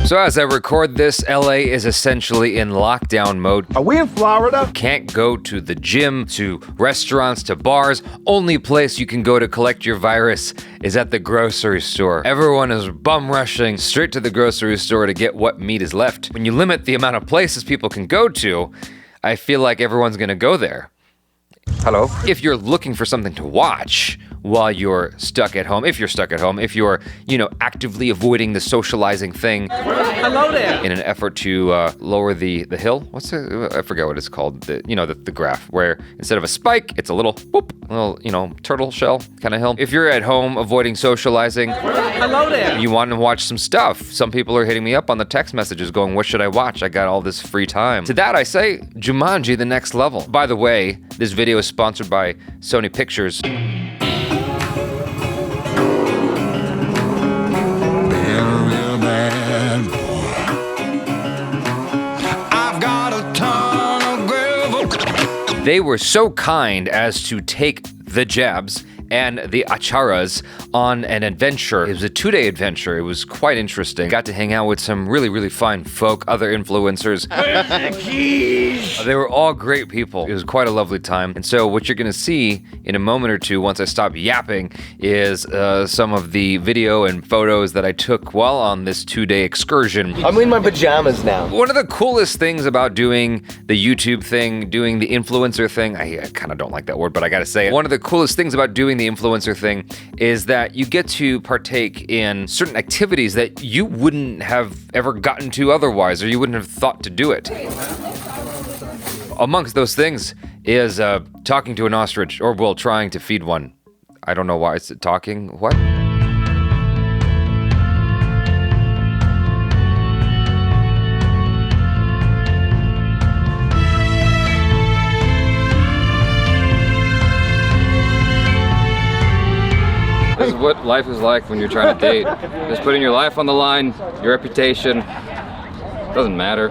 So as I record this, LA is essentially in lockdown mode. Are we in Florida? Can't go to the gym, to restaurants, to bars. Only place you can go to collect your virus is at the grocery store. Everyone is bum rushing straight to the grocery store to get what meat is left. When you limit the amount of places people can go to, I feel like everyone's gonna go there. Hello? If you're looking for something to watch while you're stuck at home, if you're, actively avoiding the socializing thing. Hello there. In an effort to lower the hill. I forget what it's called. The graph where instead of a spike, it's a little boop, turtle shell kind of hill. If you're at home avoiding socializing. Hello there. You want to watch some stuff. Some people are hitting me up on the text messages going, what should I watch? I got all this free time. To that I say, Jumanji the next level. By the way, this video is sponsored by Sony Pictures. They were so kind as to take the Jabs and the ACHARAs on an adventure. It was a 2-day adventure. It was quite interesting. Got to hang out with some really, really fine folk, other influencers. They were all great people. It was quite a lovely time. And so what you're gonna see in a moment or two, once I stop yapping, is some of the video and photos that I took while on this 2-day excursion. I'm in my pajamas now. One of the coolest things about doing the YouTube thing, doing the influencer thing, I kind of don't like that word, but I gotta say it. One of the coolest things about doing the influencer thing is that you get to partake in certain activities that you wouldn't have ever gotten to otherwise, or you wouldn't have thought to do it. Amongst those things is talking to an ostrich, or well, trying to feed one. I don't know why it's talking. What? This is what life is like when you're trying to date. Just putting your life on the line, your reputation, doesn't matter.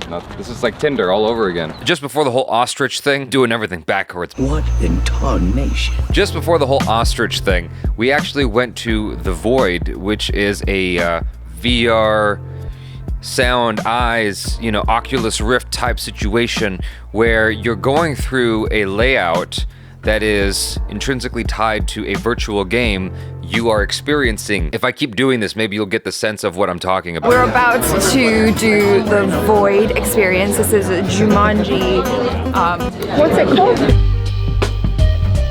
No, this is like Tinder all over again. Just before the whole ostrich thing, doing everything backwards. What in tarnation? Just before the whole ostrich thing, we actually went to The Void, which is a VR sound, eyes, Oculus Rift type situation where you're going through a layout that is intrinsically tied to a virtual game you are experiencing. If I keep doing this, maybe you'll get the sense of what I'm talking about. We're about to do the Void experience. This is a Jumanji, what's it called?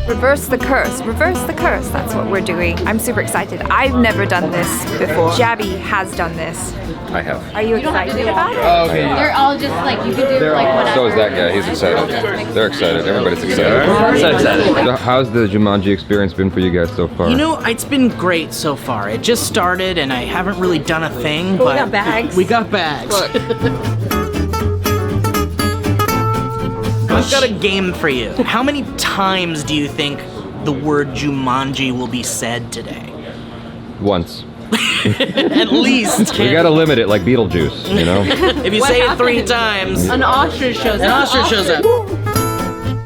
Reverse the curse. Reverse the curse. That's what we're doing. I'm super excited. I've never done this before. Jaby has done this. I have. Are you excited about it? Oh, okay. They're all just like, you can do like whatever. So is that guy. He's excited. They're excited. Everybody's excited. So excited. So how's the Jumanji experience been for you guys so far? It's been great so far. It just started and I haven't really done a thing, but we got bags. We got bags. I've got a game for you. How many times do you think the word Jumanji will be said today? Once. At least. We gotta limit it like Beetlejuice, If you say it 3 times, An ostrich shows up. an ostrich shows up.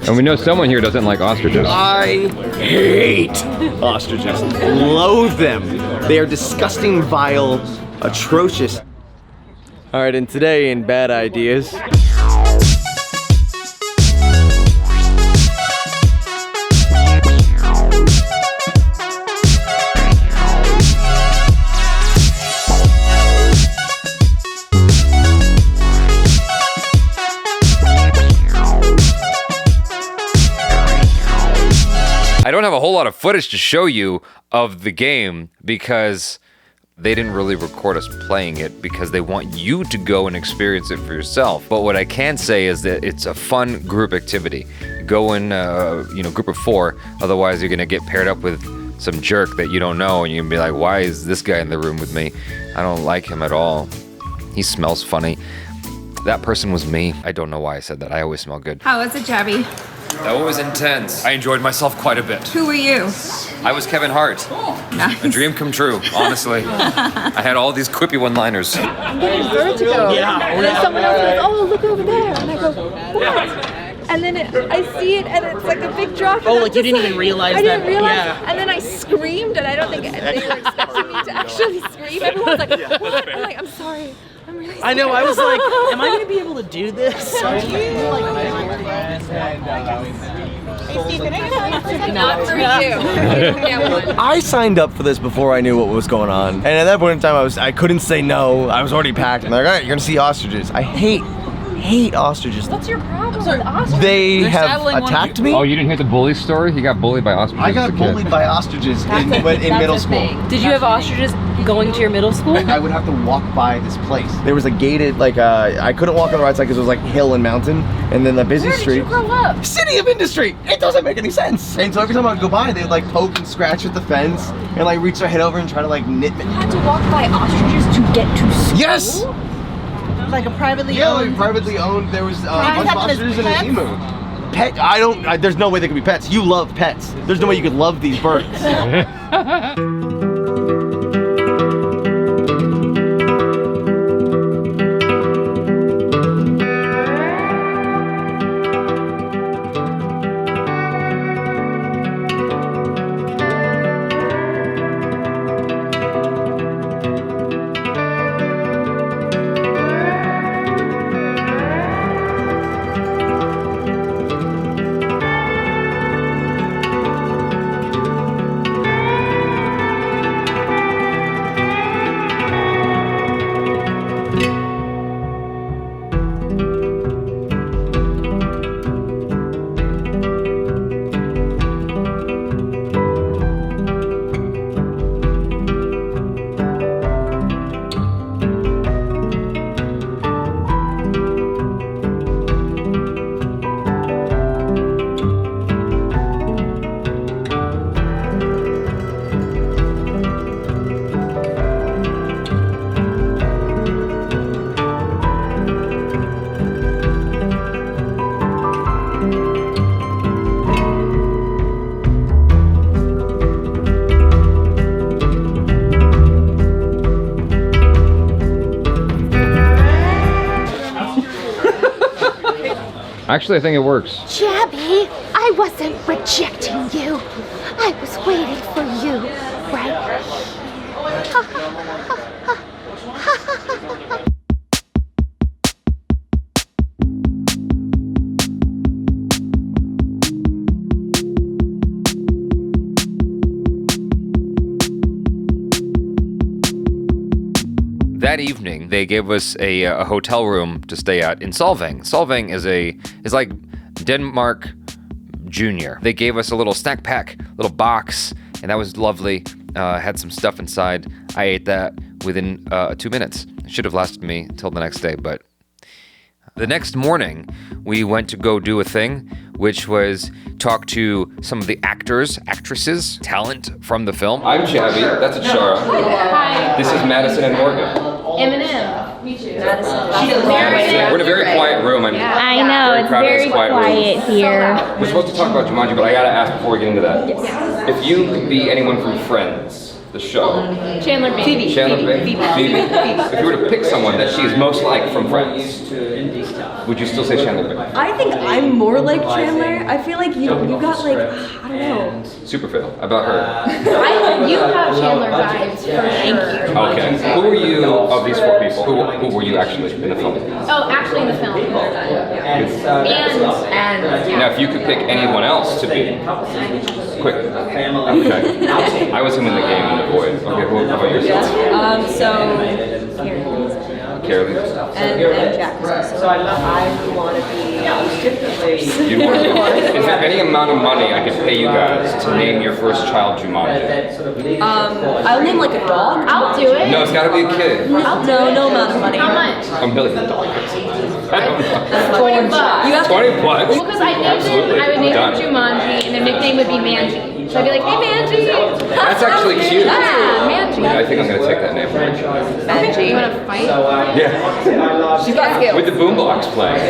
And we know someone here doesn't like ostriches. I hate ostriches. Loathe them. They are disgusting, vile, atrocious. All right, and today in Bad Ideas. I don't have a whole lot of footage to show you of the game because they didn't really record us playing it because they want you to go and experience it for yourself. But what I can say is that it's a fun group activity. Go in, group of 4, otherwise you're gonna get paired up with some jerk that you don't know and you're gonna be like, why is this guy in the room with me? I don't like him at all. He smells funny. That person was me. I don't know why I said that. I always smell good. How was it, Jaby? That was intense. I enjoyed myself quite a bit. Who were you? I was Kevin Hart. Nice. A dream come true, honestly. I had all these quippy one-liners. I'm getting vertigo. Yeah. And then someone else goes, oh, look over there. And I go, what? and then I see it, and it's like a big drop. Oh, like you didn't even realize that. I didn't realize, yeah. and then I screamed, and I don't think they were expecting me to actually scream. Everyone's like, what? I'm like, I'm sorry. I'm really sorry. I know, I was like, am I gonna be able to do this? Not for you. I signed up for this before I knew what was going on, and at that point in time, I couldn't say no. I was already packed. And they're like, all right, you're gonna see ostriches. I hate ostriches. What's your problem with ostriches? They have attacked me. Oh, you didn't hear the bully story? He got bullied by ostriches. I got bullied by ostriches in middle school. Did you have ostriches going to your middle school? I would have to walk by this place. There was a gated, like, I couldn't walk on the right side because it was like hill and mountain, and then the busy street. Where did you grow up? City of Industry. It doesn't make any sense. And so every time I would go by, they'd like poke and scratch at the fence and like reach their head over and try to like nip me. You had to walk by ostriches to get to school? Yes. Like a privately Yeah, owned. like privately owned. There was a bunch of have them as ostriches and an pets? emu. Pet? There's no way they could be pets. You love pets. There's no way you could love these birds. Actually, I think it works. Jaby, I wasn't rejecting you. I was waiting for you, right? That evening, they gave us a hotel room to stay at in Solvang. Solvang is like Denmark Junior. They gave us a little snack pack, little box, and that was lovely. Had some stuff inside. I ate that within 2 minutes. It should have lasted me until the next day, but the next morning, we went to go do a thing, which was talk to some of the actors, actresses, talent from the film. I'm Jaby, that's ACHARA. Hi. This is Madison and Morgan. Eminem. Me too. We're in a very quiet room. I know, it's very quiet here. We're supposed to talk about Jumanji, but I gotta ask before we get into that. Yes. If you could be anyone from Friends, the show. Chandler Bing. Phoebe. If you were to pick someone that she is most like from Friends, would you still say Chandler Bing? I think I'm more like Chandler. I feel like you got like, I don't know. Super fail. About her. You have Chandler vibes for sure. Okay. Who were you of these four people? Who were you actually in the film? Oh, actually in the film. And Now, if you could pick anyone else to be, quick. Okay. I was him in the game in the void. Okay. How about yourself? Carolyn. And Jack. So I want to be. You'd want to be. Is there any amount of money I could pay you guys to name your first child Jumanji? I'll name like a dog. I'll do it. No, it's got to be a kid. No amount of money. How much? $1 billion. I don't know. $20. You have 20 bucks? Well, because I named him, I would name him Jumanji, and their nickname would be Manji. So I'd be like, hey Manji. That's actually cute. Yeah, Manji. I think I'm going to take that name from her. Manji. You want to fight? Yeah. She's got skills. With the boombox playing.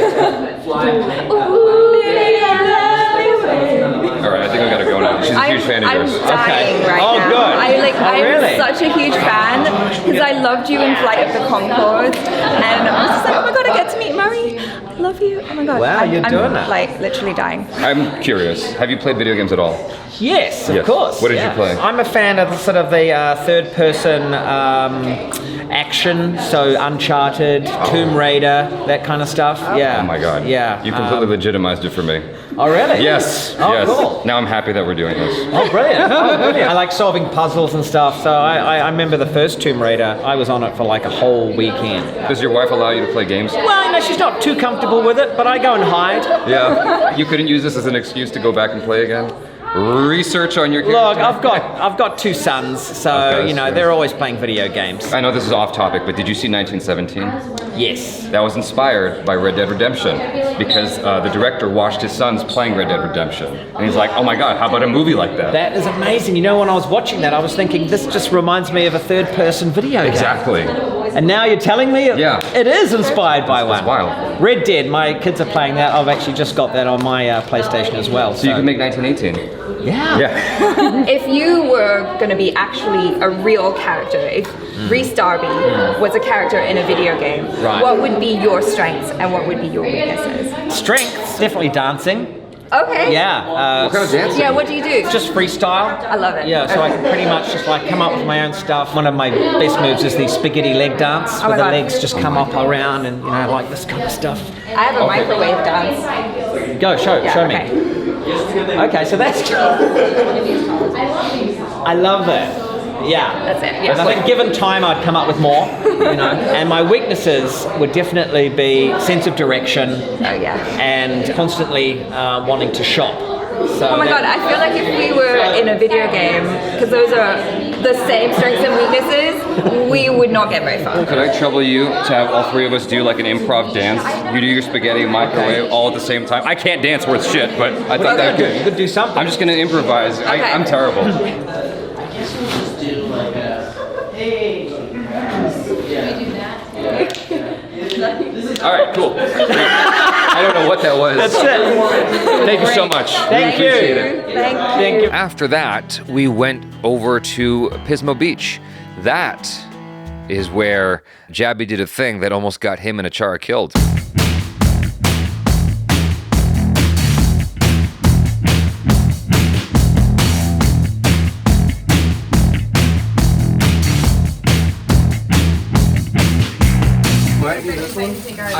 Alright, I think I gotta go now. She's a huge fan of yours. I'm dying right Oh, now. good. I'm such a huge fan because I loved you in Flight of the Conchords, and I was just like, oh my god, I get to meet Murray. love you. Oh my god. Wow, you're I'm doing that. like literally dying. I'm curious. Have you played video games at all? Yes, of Yes. course. What did you play? I'm a fan of sort of the third-person action, so Uncharted, Tomb Raider, that kind of stuff. Yeah. Oh my god. Yeah. You completely legitimized it for me. Oh really? Yes. Oh, yes. cool. Now I'm happy that we're doing this. Oh, brilliant. Oh, brilliant. I like solving puzzles and stuff, so I remember the first Tomb Raider, I was on it for like a whole weekend. Does your wife allow you to play games? Well, no, she's not too comfortable with it, but I go and hide. Yeah. You couldn't use this as an excuse to go back and play again? Research on your Look, character? I've got 2 sons, so Okay, you know sure. they're always playing video games. I know this is off topic, but did you see 1917? Yes. That was inspired by Red Dead Redemption because the director watched his sons playing Red Dead Redemption. And he's like, oh my god, how about a movie like that? That is amazing. You know, when I was watching that, I was thinking, this just reminds me of a third-person video game. Exactly. And now you're telling me Yeah. it is inspired by one. That's wild. Red Dead, my kids are playing that. I've actually just got that on my PlayStation as well. So you can make 1918. Yeah. Yeah. If you were going to be actually a real character, if Reese Darby was a character in a video game, Right. what would be your strengths and what would be your weaknesses? Strengths, definitely dancing. Okay. Yeah. What kind of dancing? Yeah, what do you do? Just freestyle. I love it. Yeah, so I can pretty much just like come up with my own stuff. One of my best moves is the spaghetti leg dance, Oh my where the God. legs just come up around and you know like this kind of stuff. I have a microwave dance. Go, show Yeah, me. okay. Okay, so that's. I love that. Yeah. That's it, yeah. And I think given time, I'd come up with more. You know, and my weaknesses would definitely be sense of direction. Oh yeah. And constantly wanting to shop. So Oh my god, I feel like if we were in a video game, because those are the same strengths and weaknesses, we would not get very far. Could I trouble you to have all 3 of us do like an improv dance? You do your spaghetti microwave all at the same time. I can't dance worth shit, but I thought that you could do something. I'm just gonna improvise. Okay. I'm terrible. All right, cool. I don't know what that was. That's it. Thank you so much. Thank really appreciate it. Thank you. After that, we went over to Pismo Beach. That is where Jaby did a thing that almost got him and ACHARA killed.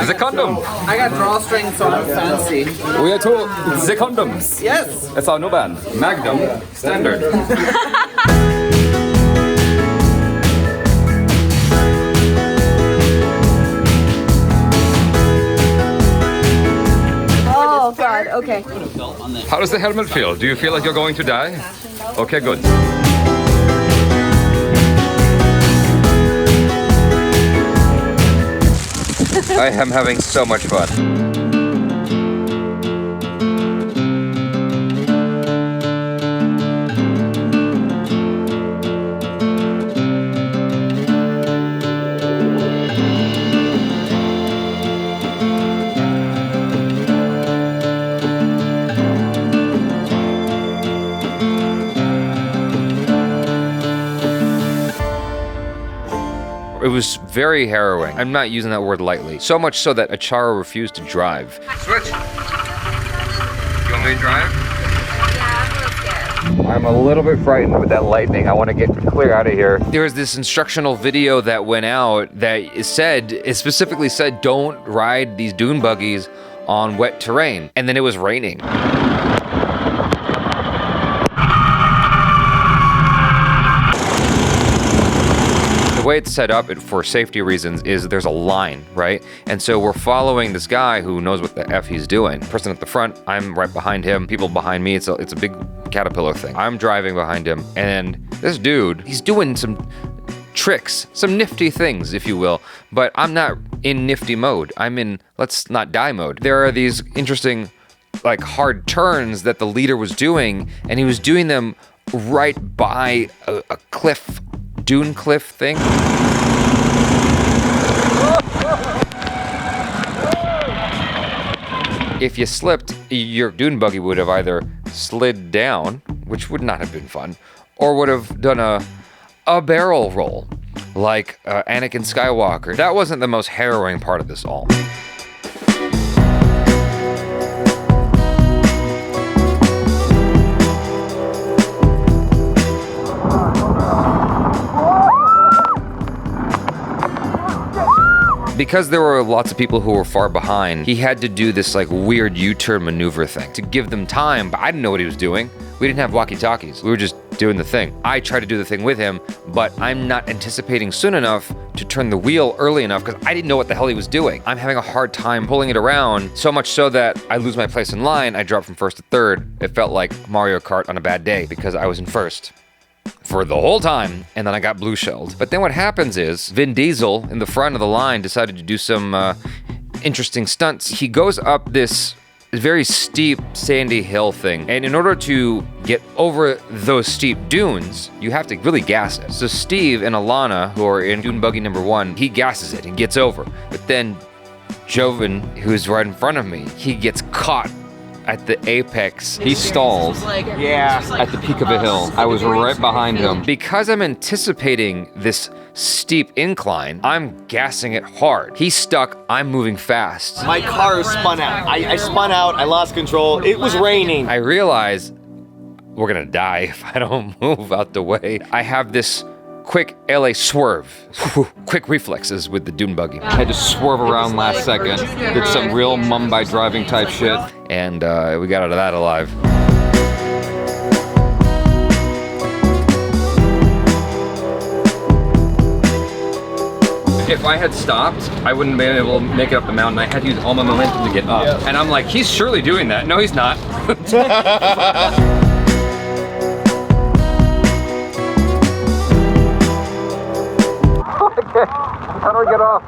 The condom. I got drawstrings, so I'm fancy. We are told the condoms. Yes. That's our new band. Magnum Standard. Oh god, okay. How does the helmet feel? Do you feel like you're going to die? Okay, good. I am having so much fun. It was very harrowing. I'm not using that word lightly. So much so that ACHARA refused to drive. Switch. You want me to drive? I'm a little bit frightened with that lightning. I want to get clear out of here. There was this instructional video that went out that it specifically said, don't ride these dune buggies on wet terrain. And then it was raining. The way it's set up for safety reasons is there's a line, right? And so we're following this guy who knows what the F he's doing. Person at the front, I'm right behind him, people behind me, it's a big caterpillar thing. I'm driving behind him, and this dude, he's doing some tricks, some nifty things, if you will, but I'm not in nifty mode. I'm in let's not die mode. There are these interesting, like, hard turns that the leader was doing, and he was doing them right by a cliff, dune cliff thing. If you slipped, your dune buggy would have either slid down, which would not have been fun, or would have done a barrel roll, like Anakin Skywalker. That wasn't the most harrowing part of this all. Because there were lots of people who were far behind, he had to do this like weird U-turn maneuver thing to give them time, but I didn't know what he was doing. We didn't have walkie-talkies. We were just doing the thing. I tried to do the thing with him, but I'm not anticipating soon enough to turn the wheel early enough because I didn't know what the hell he was doing. I'm having a hard time pulling it around, so much so that I lose my place in line. I drop from first to third. It felt like Mario Kart on a bad day because I was in first for the whole time, and then I got blue shelled. But then what happens is Vin Diesel in the front of the line decided to do some interesting stunts. He goes up this very steep sandy hill thing, and in order to get over those steep dunes, you have to really gas it. So Steve and Alana, who are in dune buggy number 1, he gasses it and gets over. But then Joven, who's right in front of me, he gets caught at the apex. He stalls at the peak of a hill. I was right behind him. Because I'm anticipating this steep incline, I'm gassing it hard. He's stuck, I'm moving fast. My car spun out. I spun out, I lost control. It was raining. I realize we're gonna die if I don't move out the way. I have this quick LA swerve. Quick reflexes with the dune buggy. I had to swerve around last second. Did some real Mumbai driving type shit. And we got out of that alive. If I had stopped, I wouldn't have been able to make it up the mountain. I had to use all my momentum to get up. And I'm like, he's surely doing that. No, he's not. How do I get off?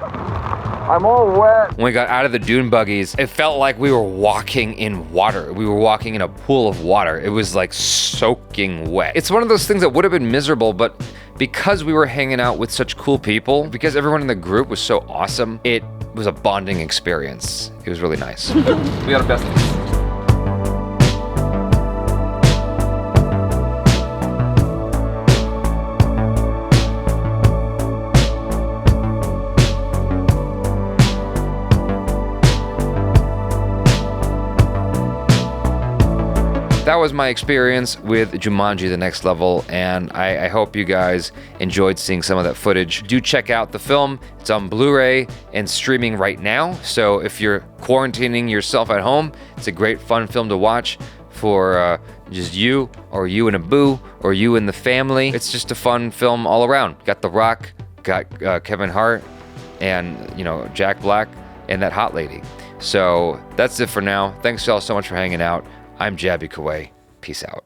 I'm all wet. When we got out of the dune buggies, it felt like we were walking in water. We were walking in a pool of water. It was like soaking wet. It's one of those things that would have been miserable, but because we were hanging out with such cool people, because everyone in the group was so awesome, it was a bonding experience. It was really nice. We got our best. That was my experience with Jumanji The Next Level, and I hope you guys enjoyed seeing some of that footage. Do check out the film. It's on Blu-ray and streaming right now, so if you're quarantining yourself at home, it's a great fun film to watch for just you, or you and a boo, or you and the family. It's just a fun film all around. Got The Rock, got Kevin Hart, and Jack Black, and that hot lady. So that's it for now. Thanks y'all so much for hanging out. I'm Jaby KOAY. Peace out.